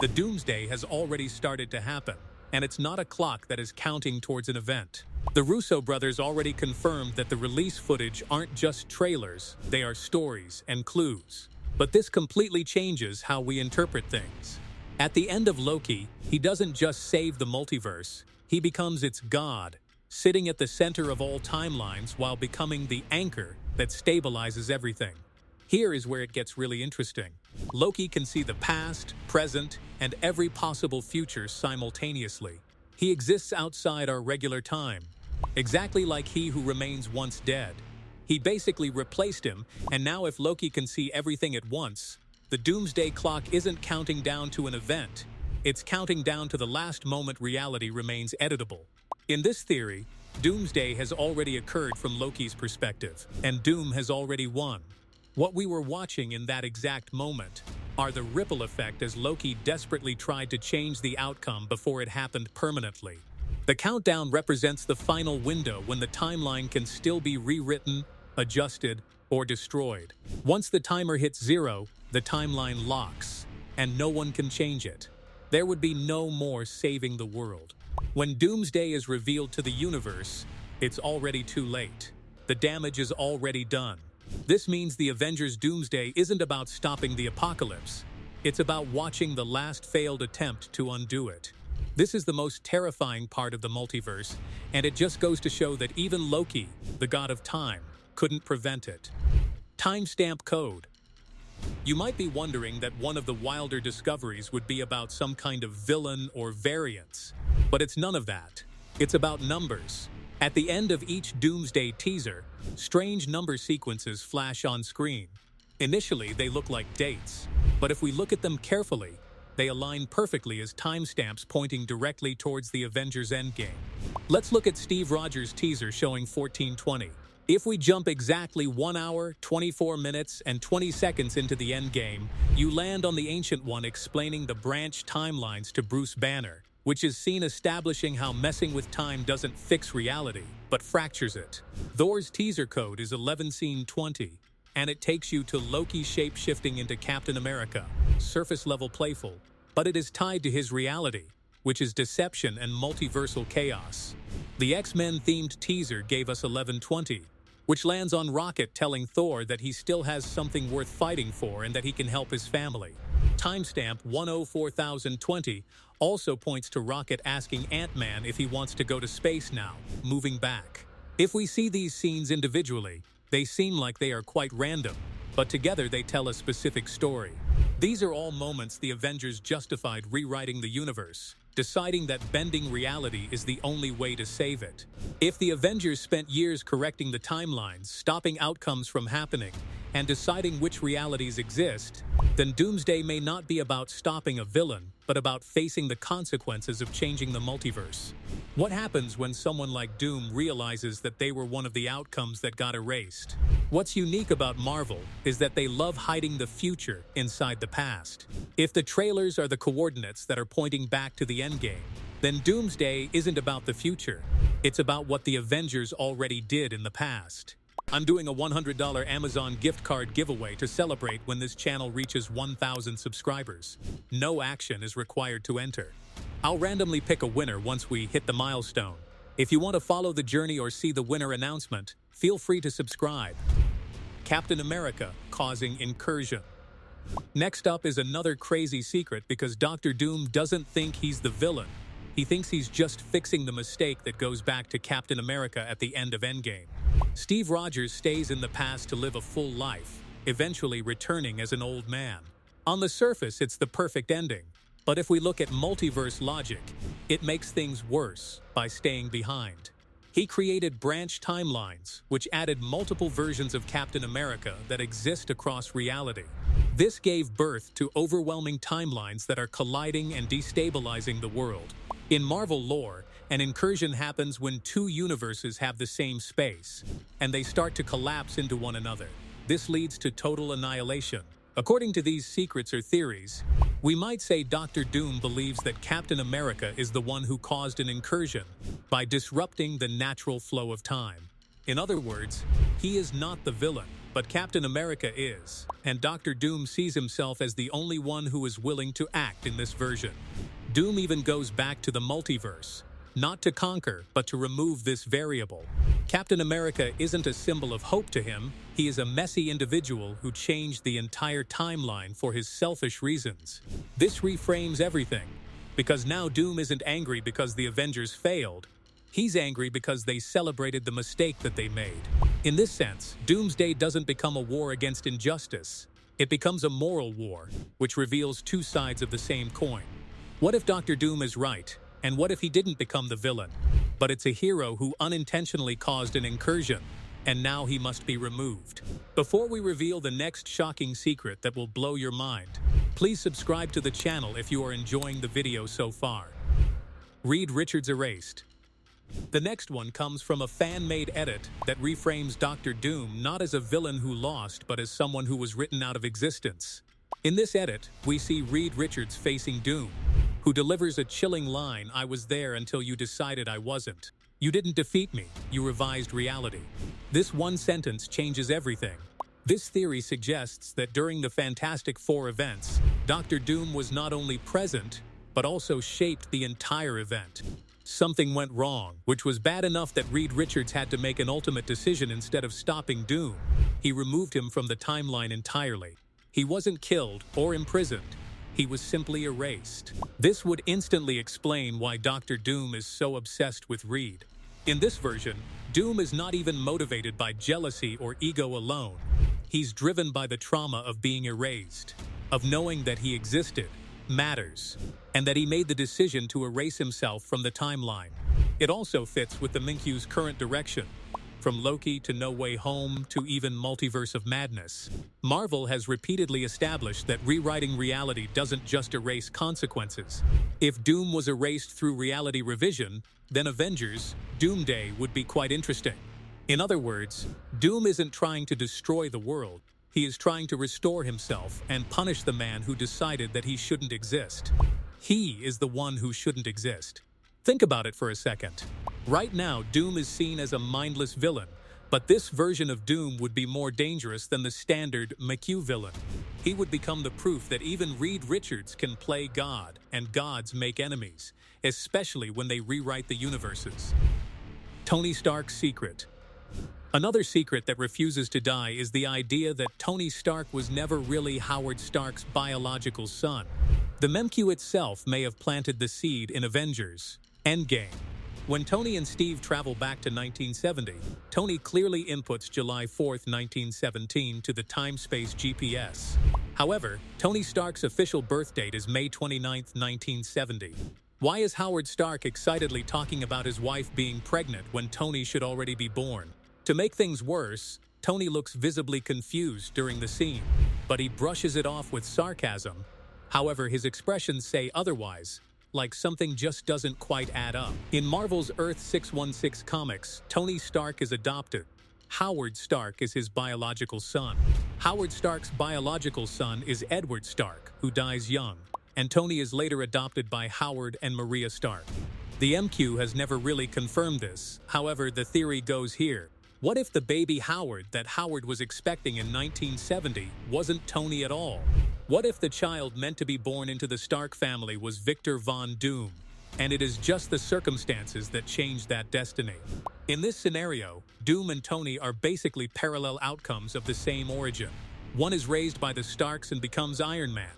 The Doomsday has already started to happen, and it's not a clock that is counting towards an event. The Russo brothers already confirmed that the release footage aren't just trailers, they are stories and clues. But this completely changes how we interpret things. At the end of Loki, he doesn't just save the multiverse, he becomes its god, sitting at the center of all timelines while becoming the anchor that stabilizes everything. Here is where it gets really interesting. Loki can see the past, present, and every possible future simultaneously. He exists outside our regular time, exactly like he who remains once dead. He basically replaced him, and now if Loki can see everything at once, the Doomsday Clock isn't counting down to an event, it's counting down to the last moment reality remains editable. In this theory, Doomsday has already occurred from Loki's perspective, and Doom has already won. What we were watching in that exact moment are the ripple effect as Loki desperately tried to change the outcome before it happened permanently. The countdown represents the final window when the timeline can still be rewritten, adjusted, or destroyed. Once the timer hits 0, the timeline locks, and no one can change it. There would be no more saving the world. When Doomsday is revealed to the universe, it's already too late. The damage is already done. This means the Avengers Doomsday isn't about stopping the apocalypse. It's about watching the last failed attempt to undo it. This is the most terrifying part of the multiverse, and it just goes to show that even Loki, the god of time, couldn't prevent it. Timestamp code. You might be wondering that one of the wilder discoveries would be about some kind of villain or variance, but it's none of that. It's about numbers. At the end of each Doomsday teaser, strange number sequences flash on screen. Initially, they look like dates, but if we look at them carefully, they align perfectly as timestamps pointing directly towards the Avengers Endgame. Let's look at Steve Rogers' teaser showing 1420. If we jump exactly 1 hour, 24 minutes, and 20 seconds into the Endgame, you land on the Ancient One explaining the branch timelines to Bruce Banner, which is seen establishing how messing with time doesn't fix reality, but fractures it. Thor's teaser code is 11scene20, and it takes you to Loki shape-shifting into Captain America, surface-level playful, but it is tied to his reality, which is deception and multiversal chaos. The X-Men-themed teaser gave us 1120, which lands on Rocket telling Thor that he still has something worth fighting for and that he can help his family. Timestamp 104020 also points to Rocket asking Ant-Man if he wants to go to space now, moving back. If we see these scenes individually, they seem like they are quite random, but together they tell a specific story. These are all moments the Avengers justified rewriting the universe, deciding that bending reality is the only way to save it. If the Avengers spent years correcting the timelines, stopping outcomes from happening, and deciding which realities exist, then Doomsday may not be about stopping a villain, but about facing the consequences of changing the multiverse. What happens when someone like Doom realizes that they were one of the outcomes that got erased? What's unique about Marvel is that they love hiding the future inside the past. If the trailers are the coordinates that are pointing back to the Endgame, then Doomsday isn't about the future. It's about what the Avengers already did in the past. I'm doing a $100 Amazon gift card giveaway to celebrate when this channel reaches 1,000 subscribers. No action is required to enter. I'll randomly pick a winner once we hit the milestone. If you want to follow the journey or see the winner announcement, feel free to subscribe. Captain America causing incursion. Next up is another crazy secret because Dr. Doom doesn't think he's the villain. He thinks he's just fixing the mistake that goes back to Captain America at the end of Endgame. Steve Rogers stays in the past to live a full life, eventually returning as an old man. On the surface, it's the perfect ending. But if we look at multiverse logic, it makes things worse by staying behind. He created branch timelines, which added multiple versions of Captain America that exist across reality. This gave birth to overwhelming timelines that are colliding and destabilizing the world. In Marvel lore, an incursion happens when two universes have the same space, and they start to collapse into one another. This leads to total annihilation. According to these secrets or theories, we might say Dr. Doom believes that Captain America is the one who caused an incursion by disrupting the natural flow of time. In other words, he is not the villain. but Captain America is, and Dr. Doom sees himself as the only one who is willing to act in this version. Doom even goes back to the multiverse, not to conquer, but to remove this variable. Captain America isn't a symbol of hope to him, he is a messy individual who changed the entire timeline for his selfish reasons. This reframes everything, because now Doom isn't angry because the Avengers failed, he's angry because they celebrated the mistake that they made. In this sense, Doomsday doesn't become a war against injustice. It becomes a moral war, which reveals two sides of the same coin. What if Dr. Doom is right? And what if he didn't become the villain? But it's a hero who unintentionally caused an incursion, and now he must be removed. Before we reveal the next shocking secret that will blow your mind, please subscribe to the channel if you are enjoying the video so far. Reed Richards erased. The next one comes from a fan-made edit that reframes Dr. Doom not as a villain who lost, but as someone who was written out of existence. In this edit, we see Reed Richards facing Doom, who delivers a chilling line, "I was there until you decided I wasn't. You didn't defeat me, you revised reality." This one sentence changes everything. This theory suggests that during the Fantastic Four events, Dr. Doom was not only present, but also shaped the entire event. Something went wrong, which was bad enough that Reed Richards had to make an ultimate decision instead of stopping Doom. He removed him from the timeline entirely. He wasn't killed or imprisoned. He was simply erased. This would instantly explain why Dr. Doom is so obsessed with Reed. In this version, Doom is not even motivated by jealousy or ego alone. He's driven by the trauma of being erased, of knowing that he existed, matters, and that he made the decision to erase himself from the timeline. It also fits with the MCU's current direction, from Loki to No Way Home to even Multiverse of Madness. Marvel has repeatedly established that rewriting reality doesn't just erase consequences. If Doom was erased through reality revision, then Avengers Doomsday would be quite interesting. In other words, Doom isn't trying to destroy the world. He is trying to restore himself and punish the man who decided that he shouldn't exist. He is the one who shouldn't exist. Think about it for a second. Right now, Doom is seen as a mindless villain, but this version of Doom would be more dangerous than the standard MCU villain. He would become the proof that even Reed Richards can play God, and gods make enemies, especially when they rewrite the universes. Tony Stark's secret. Another secret that refuses to die is the idea that Tony Stark was never really Howard Stark's biological son. The MCU itself may have planted the seed in Avengers Endgame. When Tony and Steve travel back to 1970, Tony clearly inputs July 4th, 1917 to the time-space GPS. However, Tony Stark's official birth date is May 29th, 1970. Why is Howard Stark excitedly talking about his wife being pregnant when Tony should already be born? To make things worse, Tony looks visibly confused during the scene, but he brushes it off with sarcasm. However, his expressions say otherwise, like something just doesn't quite add up. In Marvel's Earth 616 comics, Tony Stark is adopted. Howard Stark is his biological son. Howard Stark's biological son is Edward Stark, who dies young, and Tony is later adopted by Howard and Maria Stark. The MCU has never really confirmed this, however, the theory goes here. What if the baby Howard that Howard was expecting in 1970 wasn't Tony at all? What if the child meant to be born into the Stark family was Victor Von Doom, and it is just the circumstances that changed that destiny? In this scenario, Doom and Tony are basically parallel outcomes of the same origin. One is raised by the Starks and becomes Iron Man.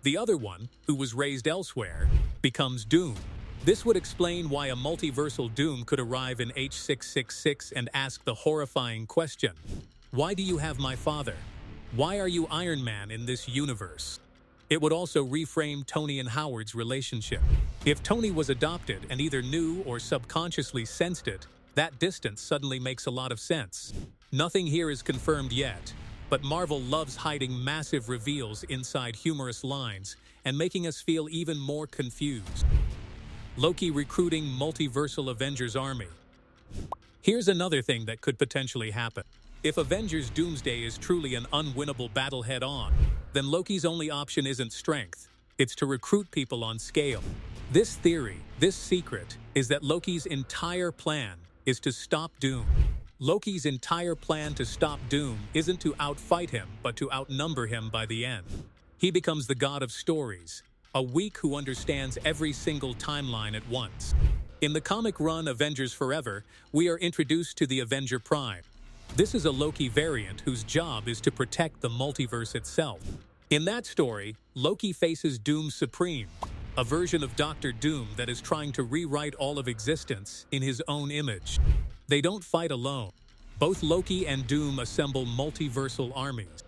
The other one, who was raised elsewhere, becomes Doom. This would explain why a multiversal Doom could arrive in H666 and ask the horrifying question, "Why do you have my father? Why are you Iron Man in this universe?" It would also reframe Tony and Howard's relationship. If Tony was adopted and either knew or subconsciously sensed it, that distance suddenly makes a lot of sense. Nothing here is confirmed yet, but Marvel loves hiding massive reveals inside humorous lines and making us feel even more confused. Loki recruiting multiversal Avengers army. Here's another thing that could potentially happen. If Avengers Doomsday is truly an unwinnable battle head-on, then Loki's only option isn't strength, it's to recruit people on scale. This theory, this secret, is that Loki's entire plan is to stop Doom. Loki's entire plan to stop Doom isn't to outfight him, but to outnumber him by the end. He becomes the god of stories, a weak who understands every single timeline at once. In the comic run Avengers Forever, we are introduced to the Avenger Prime. This is a Loki variant whose job is to protect the multiverse itself. In that story, Loki faces Doom Supreme, a version of Dr. Doom that is trying to rewrite all of existence in his own image. They don't fight alone. Both Loki and Doom assemble multiversal armies.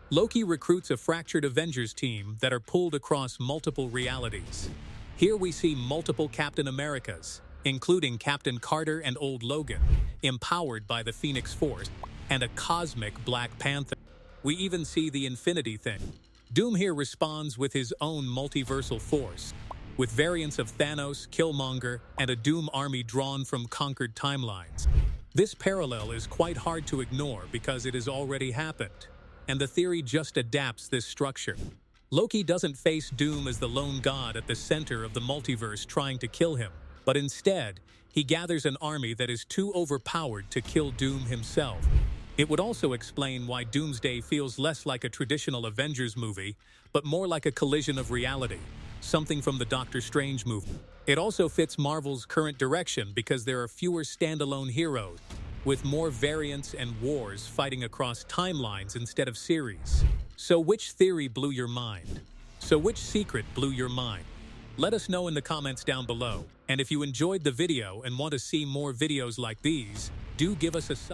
Loki recruits a fractured Avengers team that are pulled across multiple realities. Here we see multiple Captain Americas, including Captain Carter and Old Logan, empowered by the Phoenix Force, and a cosmic Black Panther. We even see the Infinity Thing. Doom here responds with his own multiversal force, with variants of Thanos, Killmonger, and a Doom army drawn from conquered timelines. This parallel is quite hard to ignore because it has already happened, and the theory just adapts this structure. Loki doesn't face Doom as the lone god at the center of the multiverse trying to kill him, but instead, he gathers an army that is too overpowered to kill Doom himself. It would also explain why Doomsday feels less like a traditional Avengers movie, but more like a collision of reality, something from the Doctor Strange movie. It also fits Marvel's current direction because there are fewer standalone heroes, with more variants and wars fighting across timelines instead of series. So which theory blew your mind? Which secret blew your mind? Let us know in the comments down below. And if you enjoyed the video and want to see more videos like these, do give us a sub.